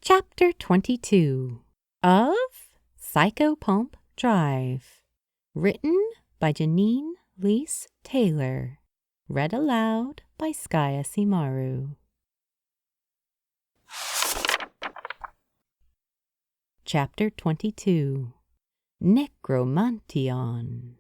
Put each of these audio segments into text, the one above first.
Chapter 22 of Psychopomp Drive. Written by Janeen Leese-Taylor. Read aloud by Skya Simaru. Chapter 22 Necromantion.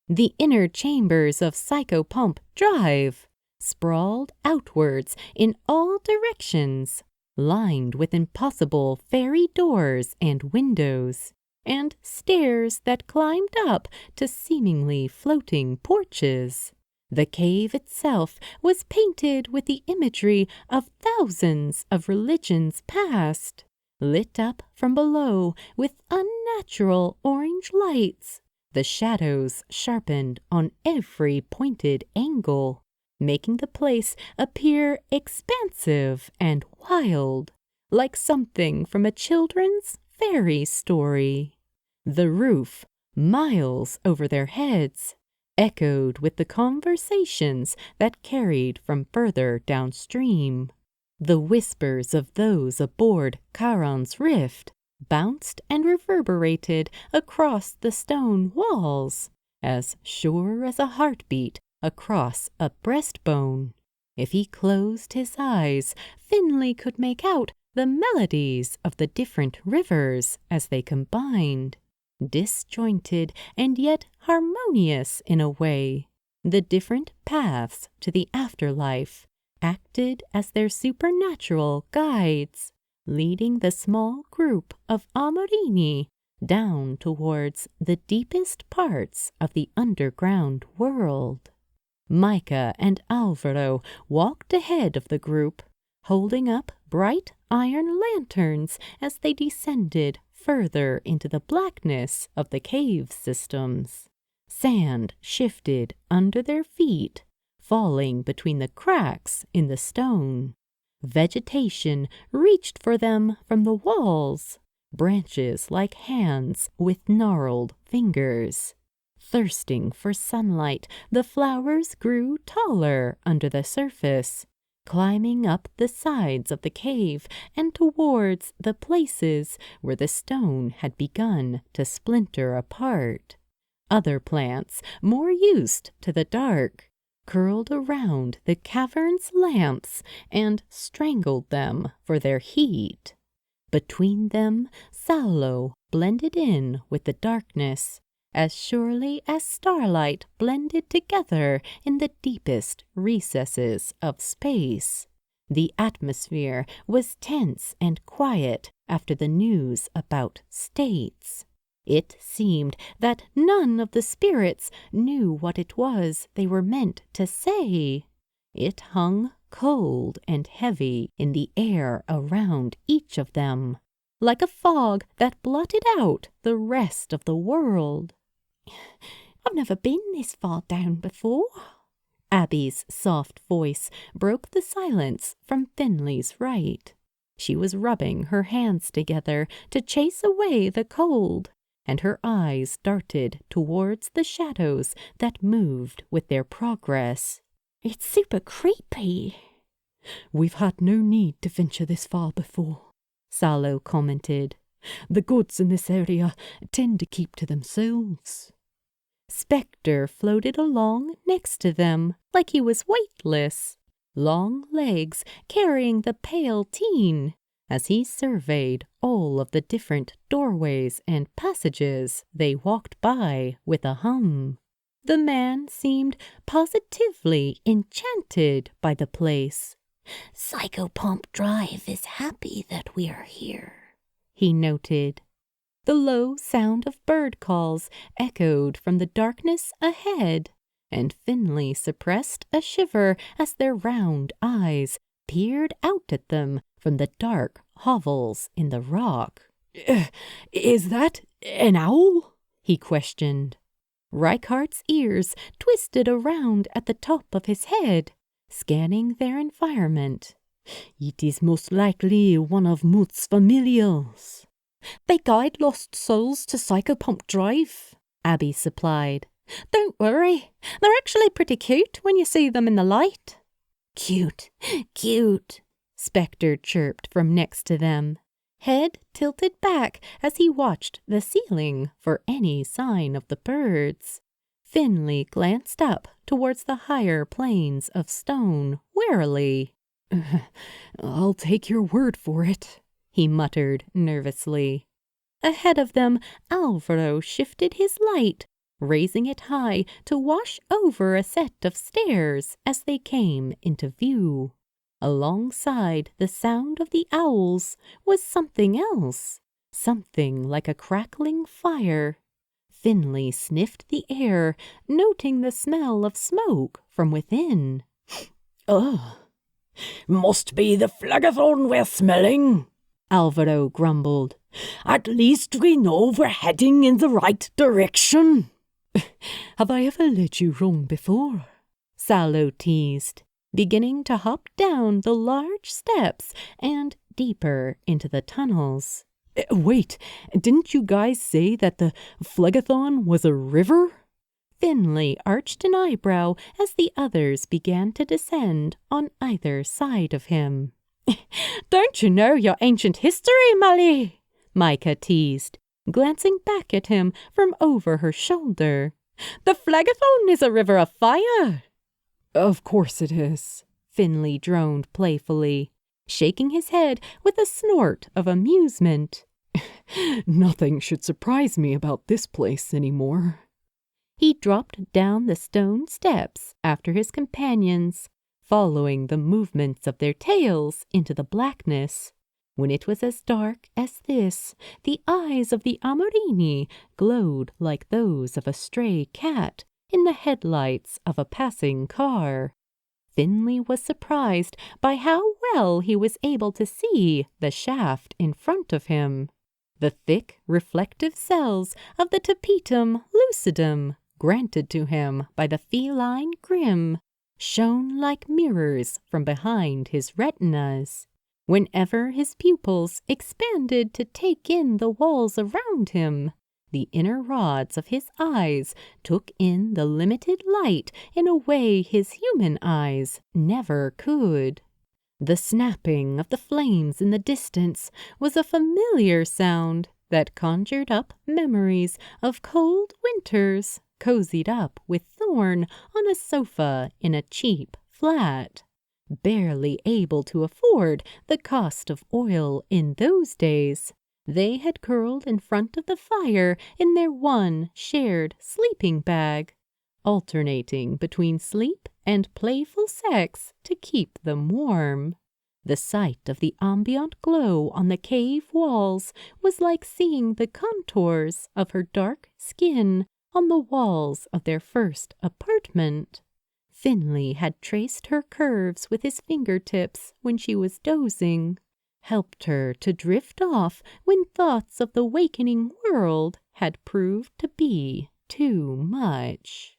The inner chambers of Psychopomp Drive sprawled outwards in all directions, lined with impossible fairy doors and windows, and stairs that climbed up to seemingly floating porches. The cave itself was painted with the imagery of thousands of religions past, lit up from below with unnatural orange lights, the shadows sharpened on every pointed angle, making the place appear expansive and wild, like something from a children's fairy story. The roof, miles over their heads, echoed with the conversations that carried from further downstream. The whispers of those aboard Charon's Rift bounced and reverberated across the stone walls, as sure as a heartbeat across a breastbone. If he closed his eyes, Finley could make out the melodies of the different rivers as they combined, disjointed and yet harmonious in a way. The different paths to the afterlife acted as their supernatural guides, leading the small group of Amorini down towards the deepest parts of the underground world. Micah and Alvaro walked ahead of the group, holding up bright iron lanterns as they descended further into the blackness of the cave systems. Sand shifted under their feet, falling between the cracks in the stone. Vegetation reached for them from the walls, branches like hands with gnarled fingers. Thirsting for sunlight, the flowers grew taller under the surface, climbing up the sides of the cave and towards the places where the stone had begun to splinter apart. Other plants, more used to the dark, curled around the cavern's lamps and strangled them for their heat. Between them, sallow blended in with the darkness, as surely as starlight blended together in the deepest recesses of space. The atmosphere was tense and quiet after the news about states. It seemed that none of the spirits knew what it was they were meant to say. It hung cold and heavy in the air around each of them, like a fog that blotted out the rest of the world. "I've never been this far down before." Abby's soft voice broke the silence from Finley's right. She was rubbing her hands together to chase away the cold, and her eyes darted towards the shadows that moved with their progress. "It's super creepy." "We've had no need to venture this far before," Salo commented. "The gods in this area tend to keep to themselves." Spectre floated along next to them like he was weightless, long legs carrying the pale teen, as he surveyed all of the different doorways and passages they walked by with a hum. The man seemed positively enchanted by the place. "Psychopomp Drive is happy that we are here," he noted. The low sound of bird calls echoed from the darkness ahead, and Finley suppressed a shiver as their round eyes peered out at them from the dark hovels in the rock. "Is that an owl?" he questioned. Reichardt's ears twisted around at the top of his head, scanning their environment. "It is most likely one of Mutt's familiars." "They guide lost souls to Psychopomp Drive," Abby supplied. "Don't worry, they're actually pretty cute when you see them in the light." "Cute, cute," Spectre chirped from next to them, head tilted back as he watched the ceiling for any sign of the birds. Finley glanced up towards the higher planes of stone warily. "I'll take your word for it," he muttered nervously. Ahead of them, Alvaro shifted his light, raising it high to wash over a set of stairs as they came into view. Alongside the sound of the owls was something else, something like a crackling fire. Finley sniffed the air, noting the smell of smoke from within. "Ugh, must be the phlogathon we're smelling," Alvaro grumbled. "At least we know we're heading in the right direction." "Have I ever led you wrong before?" Salo teased, beginning to hop down the large steps and deeper into the tunnels. "Wait, didn't you guys say that the phlogathon was a river?" Finley arched an eyebrow as the others began to descend on either side of him. "Don't you know your ancient history, Molly?" Micah teased, glancing back at him from over her shoulder. "The phlogathon is a river of fire." "Of course it is," Finley droned playfully, shaking his head with a snort of amusement. "Nothing should surprise me about this place anymore." He dropped down the stone steps after his companions, following the movements of their tails into the blackness. When it was as dark as this, the eyes of the Amorini glowed like those of a stray cat in the headlights of a passing car. Finley was surprised by how well he was able to see the shaft in front of him. The thick, reflective cells of the tapetum lucidum, granted to him by the feline grim, shone like mirrors from behind his retinas. Whenever his pupils expanded to take in the walls around him, the inner rods of his eyes took in the limited light in a way his human eyes never could. The snapping of the flames in the distance was a familiar sound that conjured up memories of cold winters cozied up with Thorn on a sofa in a cheap flat. Barely able to afford the cost of oil in those days, they had curled in front of the fire in their one shared sleeping bag, alternating between sleep and playful sex to keep them warm. The sight of the ambient glow on the cave walls was like seeing the contours of her dark skin on the walls of their first apartment. Finley had traced her curves with his fingertips when she was dozing, helped her to drift off when thoughts of the wakening world had proved to be too much.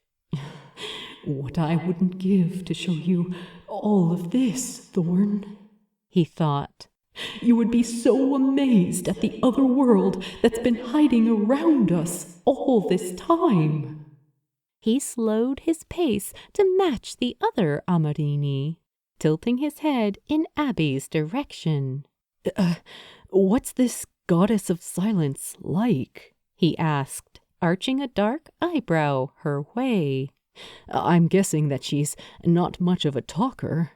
"What I wouldn't give to show you all of this, Thorn," he thought. "You would be so amazed at the other world that's been hiding around us all this time." He slowed his pace to match the other Amorini, tilting his head in Abby's direction. What's this goddess of silence like?" he asked, arching a dark eyebrow her way. "I'm guessing that she's not much of a talker."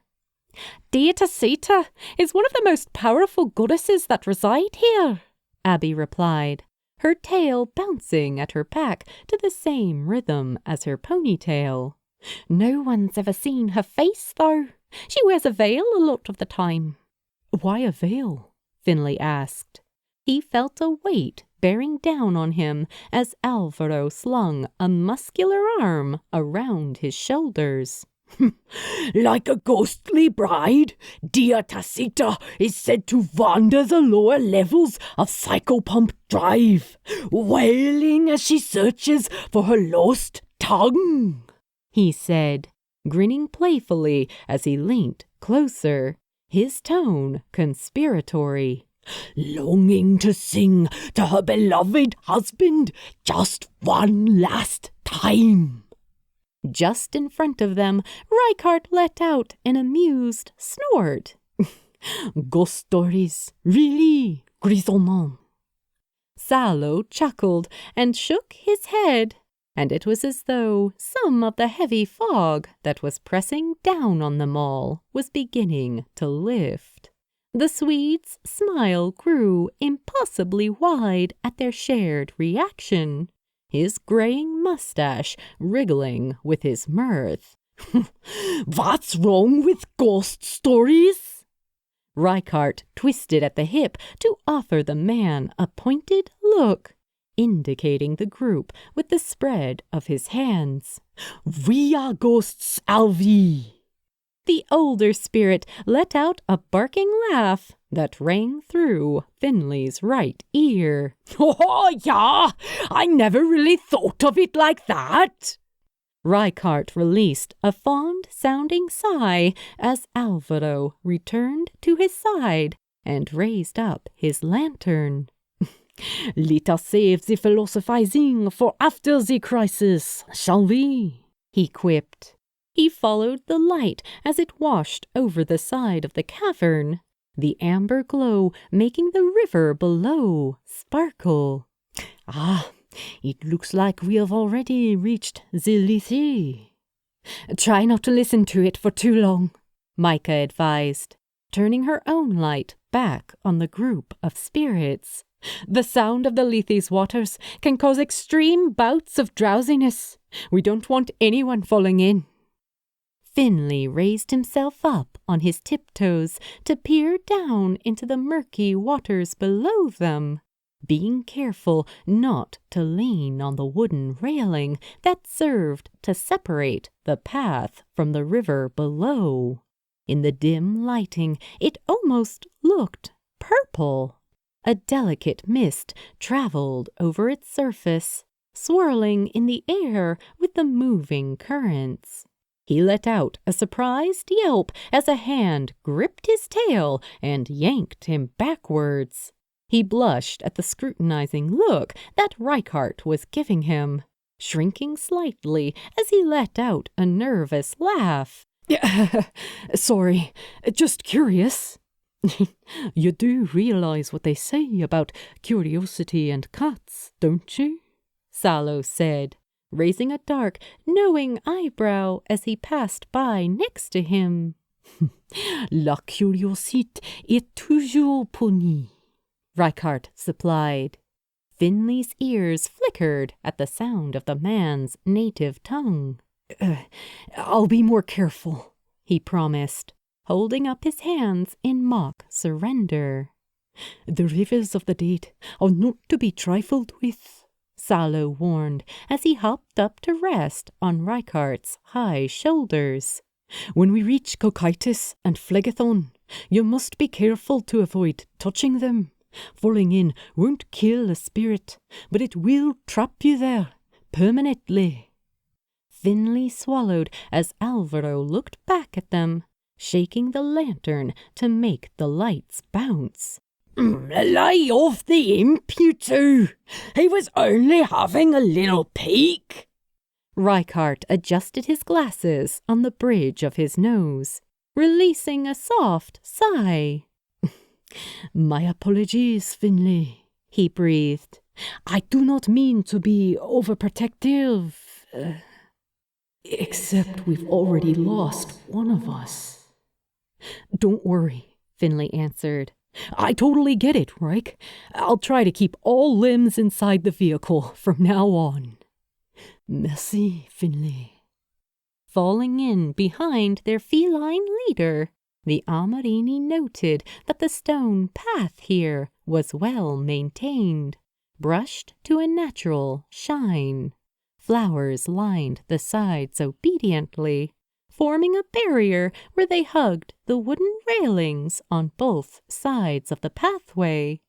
"Deatasita is one of the most powerful goddesses that reside here," Abby replied, her tail bouncing at her back to the same rhythm as her ponytail. "No one's ever seen her face, though. She wears a veil a lot of the time." "Why a veil?" Finley asked. He felt a weight bearing down on him as Alvaro slung a muscular arm around his shoulders. "Like a ghostly bride, Deatasita is said to wander the lower levels of Psychopomp Drive, wailing as she searches for her lost tongue," he said, grinning playfully as he leant closer, his tone conspiratory. "Longing to sing to her beloved husband just one last time." Just in front of them, Reichardt let out an amused snort. Ghost stories, really, grisonnant. Sallow chuckled and shook his head, and it was as though some of the heavy fog that was pressing down on them all was beginning to lift. The Swede's smile grew impossibly wide at their shared reaction, his graying mustache wriggling with his mirth. What's wrong with ghost stories? Reichardt twisted at the hip to offer the man a pointed look, indicating the group with the spread of his hands. We are ghosts, Alvi. The older spirit let out a barking laugh that rang through Finley's right ear. Oh, yeah, I never really thought of it like that. Reichardt released a fond-sounding sigh as Alvaro returned to his side and raised up his lantern. Let us save the philosophizing for after the crisis, shall we? He quipped. He followed the light as it washed over the side of the cavern, the amber glow making the river below sparkle. Ah, it looks like we have already reached the Lethe. Try not to listen to it for too long, Micah advised, turning her own light back on the group of spirits. The sound of the Lethe's waters can cause extreme bouts of drowsiness. We don't want anyone falling in. Finley raised himself up on his tiptoes to peer down into the murky waters below them, being careful not to lean on the wooden railing that served to separate the path from the river below. In the dim lighting, it almost looked purple. A delicate mist traveled over its surface, swirling in the air with the moving currents. He let out a surprised yelp as a hand gripped his tail and yanked him backwards. He blushed at the scrutinizing look that Reichardt was giving him, shrinking slightly as he let out a nervous laugh. Sorry, just curious. You do realize what they say about curiosity and cats, don't you? Sallow said, raising a dark, knowing eyebrow as he passed by next to him. La curiosité est toujours punie, Reichardt supplied. Finley's ears flickered at the sound of the man's native tongue. I'll be more careful, he promised, holding up his hands in mock surrender. The rivers of the dead are not to be trifled with, Sallow warned as he hopped up to rest on Reichardt's high shoulders. When we reach Cocytus and Phlegethon, you must be careful to avoid touching them. Falling in won't kill a spirit, but it will trap you there permanently. Finley swallowed as Alvaro looked back at them, shaking the lantern to make the lights bounce. Lay off the imp, you two. He was only having a little peek. Reichardt adjusted his glasses on the bridge of his nose, releasing a soft sigh. My apologies, Finley, he breathed. I do not mean to be overprotective. Except we've already lost one of us. Don't worry, Finley answered. I totally get it, Reich. I'll try to keep all limbs inside the vehicle from now on. Merci, Finley. Falling in behind their feline leader, the Amarini noted that the stone path here was well maintained, brushed to a natural shine. Flowers lined the sides obediently, forming a barrier where they hugged the wooden railings on both sides of the pathway.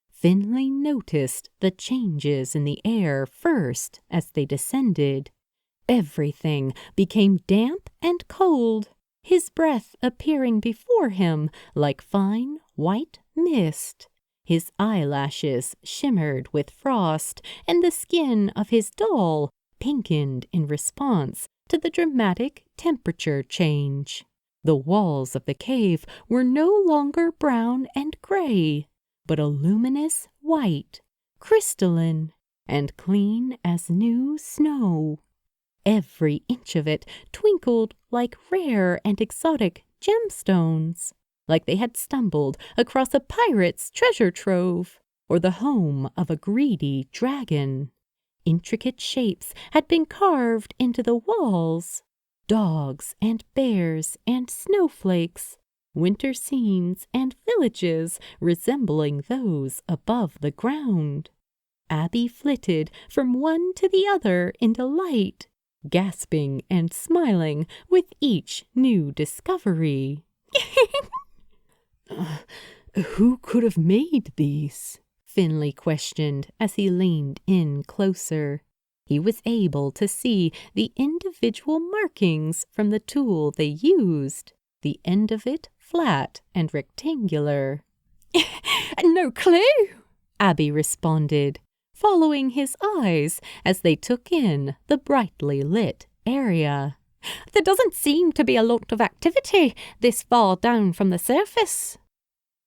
Finley noticed the changes in the air first as they descended. Everything became damp and cold, his breath appearing before him like fine white mist. His eyelashes shimmered with frost, and the skin of his doll pinkened in response to the dramatic temperature change. The walls of the cave were no longer brown and gray, but a luminous white, crystalline, and clean as new snow. Every inch of it twinkled like rare and exotic gemstones, like they had stumbled across a pirate's treasure trove or the home of a greedy dragon. Intricate shapes had been carved into the walls. Dogs and bears and snowflakes, winter scenes and villages resembling those above the ground. Abby flitted from one to the other in delight, gasping and smiling with each new discovery. Who could have made these? Finley questioned as he leaned in closer. He was able to see the individual markings from the tool they used, the end of it flat and rectangular. No clue, Abby responded, following his eyes as they took in the brightly lit area. There doesn't seem to be a lot of activity this far down from the surface.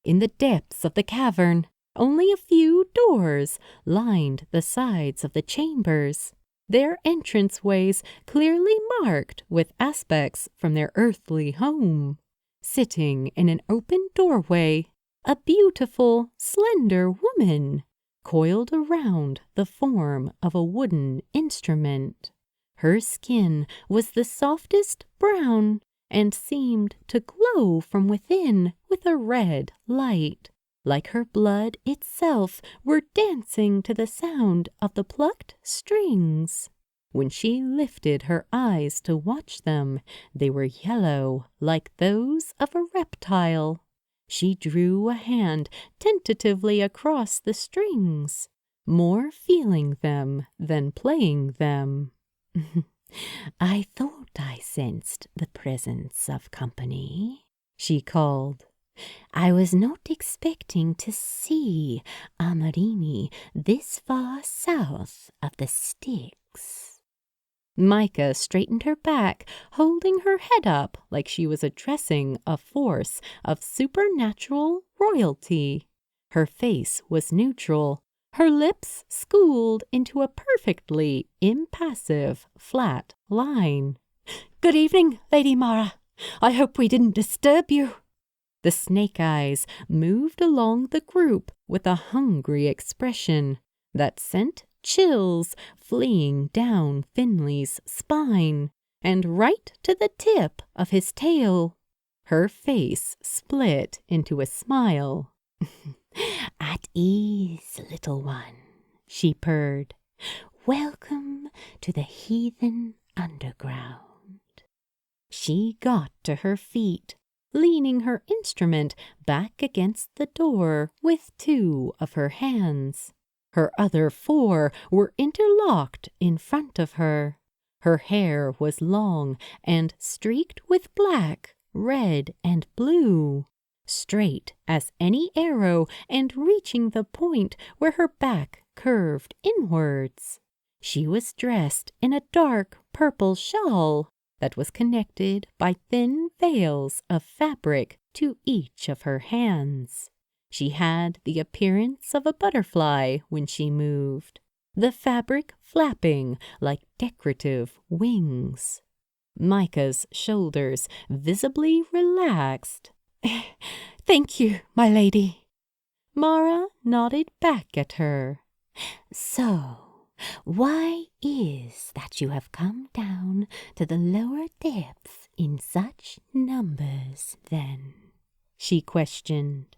In the depths of the cavern, only a few doors lined the sides of the chambers, their entranceways clearly marked with aspects from their earthly home. Sitting in an open doorway, a beautiful, slender woman, coiled around the form of a wooden instrument. Her skin was the softest brown and seemed to glow from within with a red light, like her blood itself were dancing to the sound of the plucked strings. When she lifted her eyes to watch them, they were yellow like those of a reptile. She drew a hand tentatively across the strings, more feeling them than playing them. I thought I sensed the presence of company, she called. I was not expecting to see Amarini this far south of the sticks. Micah straightened her back, holding her head up like she was addressing a force of supernatural royalty. Her face was neutral, her lips schooled into a perfectly impassive, flat line. Good evening, Lady Mara. I hope we didn't disturb you. The snake eyes moved along the group with a hungry expression that sent chills fleeing down Finley's spine and right to the tip of his tail. Her face split into a smile. At ease, little one, she purred. Welcome to the heathen underground. She got to her feet, leaning her instrument back against the door with two of her hands. Her other four were interlocked in front of her. Her hair was long and streaked with black, red, and blue, straight as any arrow and reaching the point where her back curved inwards. She was dressed in a dark purple shawl that was connected by thin veils of fabric to each of her hands. She had the appearance of a butterfly when she moved, the fabric flapping like decorative wings. Micah's shoulders visibly relaxed. Thank you, my lady. Mara nodded back at her. So, why is that you have come down to the lower depths in such numbers, then? She questioned.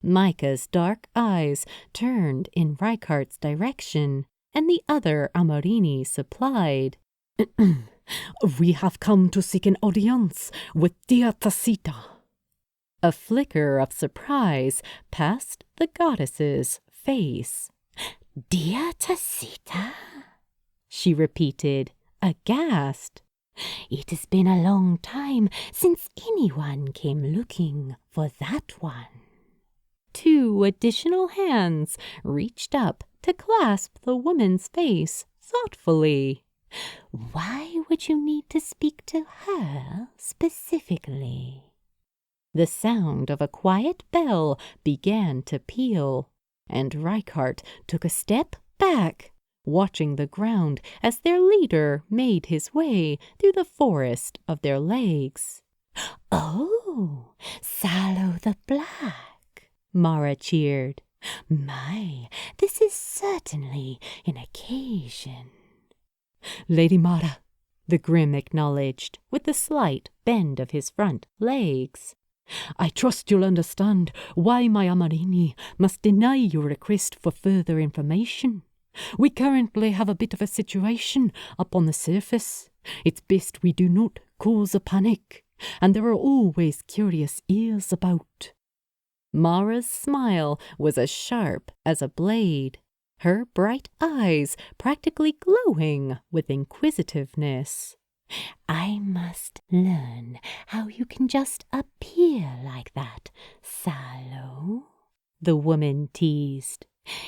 Micah's dark eyes turned in Reichardt's direction, and the other Amarini supplied. We have come to seek an audience with dear Tacita. A flicker of surprise passed the goddess's face. Dear Tacita? She repeated, aghast. It has been a long time since anyone came looking for that one. Two additional hands reached up to clasp the woman's face thoughtfully. Why would you need to speak to her specifically? The sound of a quiet bell began to peal, and Reichardt took a step back, watching the ground as their leader made his way through the forest of their legs. "Oh, Sallow the Black," Mara cheered. "My, this is certainly an occasion." "Lady Mara," the Grim acknowledged, with a slight bend of his front legs. "I trust you'll understand why my Amarini must deny your request for further information. We currently have a bit of a situation up on the surface. It's best we do not cause a panic, and there are always curious ears about." Mara's smile was as sharp as a blade, her bright eyes practically glowing with inquisitiveness. "I must learn how you can just appear like that, Sallow," the woman teased.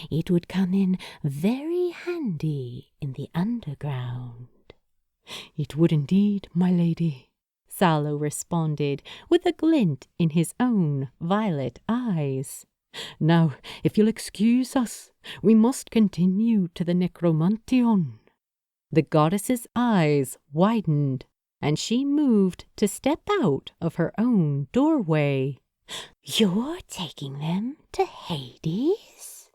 "It would come in very handy in the underground." "It would indeed, my lady," Sallow responded with a glint in his own violet eyes. "Now, if you'll excuse us, we must continue to the Necromantion." The goddess's eyes widened, and she moved to step out of her own doorway. "You're taking them to Hades?"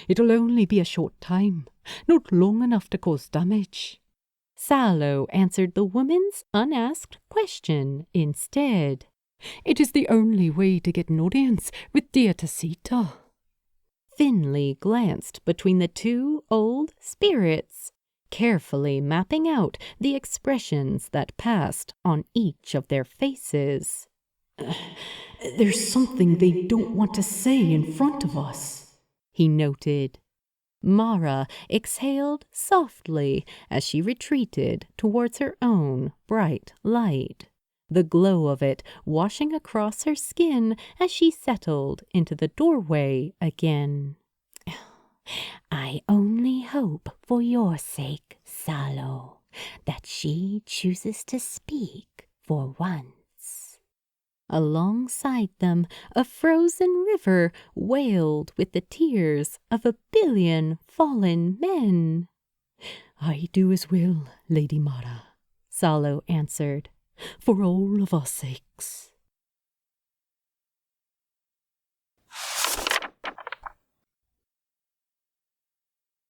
"It'll only be a short time, not long enough to cause damage." Sallow answered the woman's unasked question instead. "It is the only way to get an audience with dear Tacita." Finley glanced between the two old spirits, carefully mapping out the expressions that passed on each of their faces. There's something they don't want to say in front of us," he noted. Mara exhaled softly as she retreated towards her own bright light, the glow of it washing across her skin as she settled into the doorway again. "I only hope for your sake, Sallow, that she chooses to speak for once." Alongside them, a frozen river wailed with the tears of 1,000,000,000 fallen men. "I do as will, Lady Mara," Sallow answered, "for all of our sakes."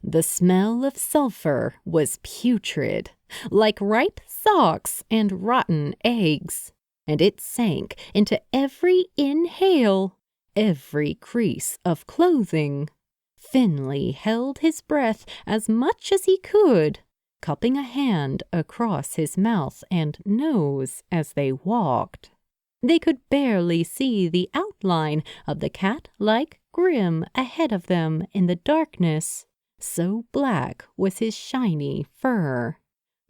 The smell of sulfur was putrid, like ripe socks and rotten eggs, and it sank into every inhale, every crease of clothing. Finley held his breath as much as he could, cupping a hand across his mouth and nose as they walked. They could barely see the outline of the cat-like Grim ahead of them in the darkness, so black was his shiny fur.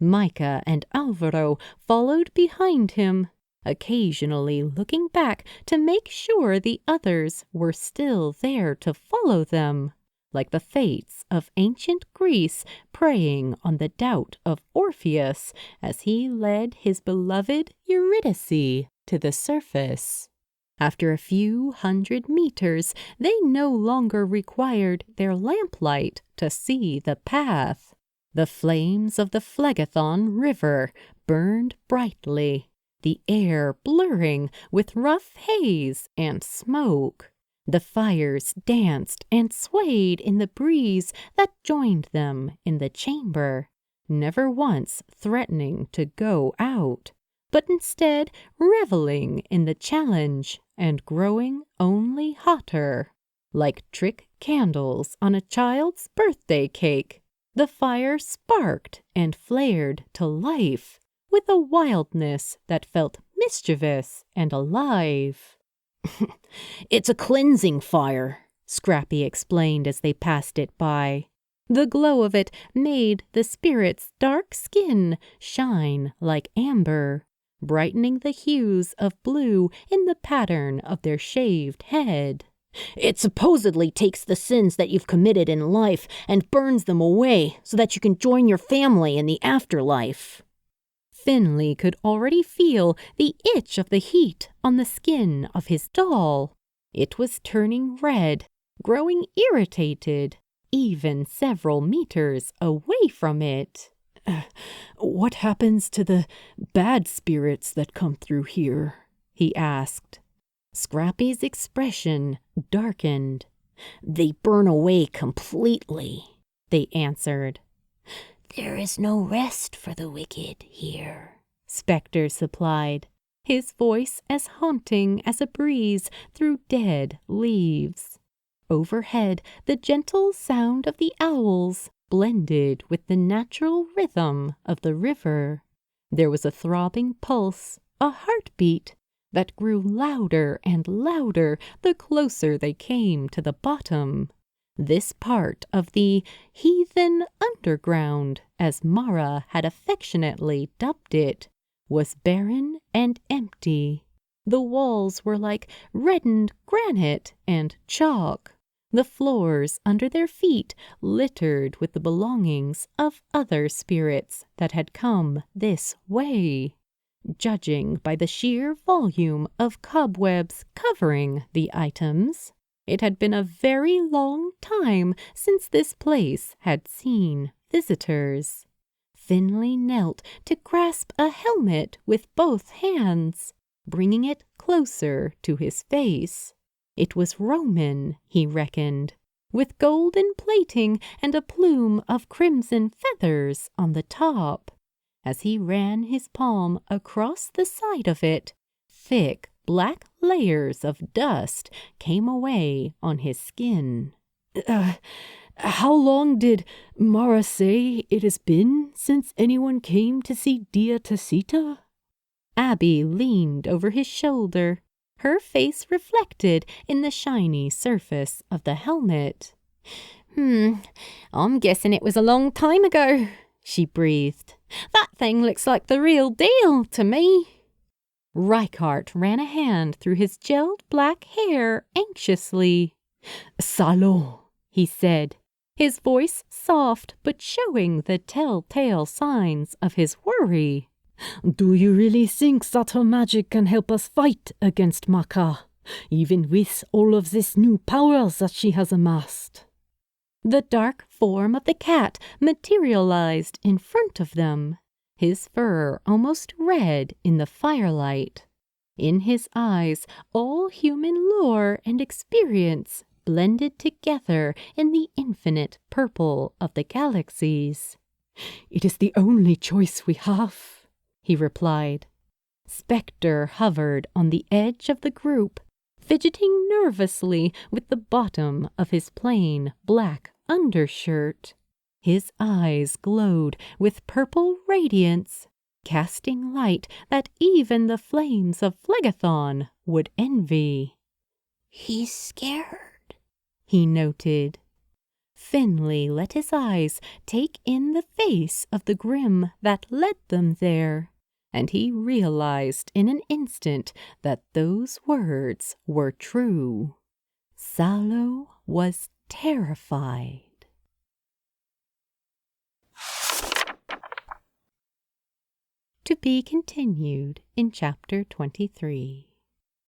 Micah and Alvaro followed behind him, occasionally looking back to make sure the others were still there to follow them, like the fates of ancient Greece preying on the doubt of Orpheus as he led his beloved Eurydice to the surface. After a few 100 meters, they no longer required their lamplight to see the path. The flames of the Phlegethon River burned brightly, the air blurring with rough haze and smoke. The fires danced and swayed in the breeze that joined them in the chamber, never once threatening to go out, but instead reveling in the challenge and growing only hotter. Like trick candles on a child's birthday cake, the fire sparked and flared to life with a wildness that felt mischievous and alive. "It's a cleansing fire," Scrappy explained as they passed it by. The glow of it made the spirit's dark skin shine like amber, brightening the hues of blue in the pattern of their shaved head. It supposedly takes the sins that you've committed in life and burns them away so that you can join your family in the afterlife. Finley could already feel the itch of the heat on the skin of his doll. It was turning red, growing irritated, even several meters away from it. What happens to the bad spirits that come through here? He asked. Scrappy's expression darkened. They burn away completely, they answered. There is no rest for the wicked here, Spectre supplied, his voice as haunting as a breeze through dead leaves. Overhead, the gentle sound of the owls blended with the natural rhythm of the river. There was a throbbing pulse, a heartbeat, that grew louder and louder the closer they came to the bottom. This part of the heathen underground, as Mara had affectionately dubbed it, was barren and empty. The walls were like reddened granite and chalk. The floors under their feet littered with the belongings of other spirits that had come this way. Judging by the sheer volume of cobwebs covering the items, it had been a very long time since this place had seen visitors. Finley knelt to grasp a helmet with both hands, bringing it closer to his face. It was Roman, he reckoned, with golden plating and a plume of crimson feathers on the top. As he ran his palm across the side of it, thick black layers of dust came away on his skin. How long did Mara say it has been since anyone came to see Dia Tacita? Abby leaned over his shoulder, her face reflected in the shiny surface of the helmet. I'm guessing it was a long time ago, she breathed. That thing looks like the real deal to me. Reichardt ran a hand through his gelled black hair anxiously. Salo, he said, his voice soft but showing the telltale signs of his worry. Do you really think that her magic can help us fight against Maka, even with all of this new power that she has amassed? The dark form of the cat materialized in front of them, his fur almost red in the firelight. In his eyes, all human lore and experience blended together in the infinite purple of the galaxies. It is the only choice we have, he replied. Spectre hovered on the edge of the group, fidgeting nervously with the bottom of his plain black undershirt. His eyes glowed with purple radiance, casting light that even the flames of Phlegethon would envy. He's scared, he noted. Finley let his eyes take in the face of the grim that led them there, and he realized in an instant that those words were true. Salo was terrified. To be continued in Chapter 23.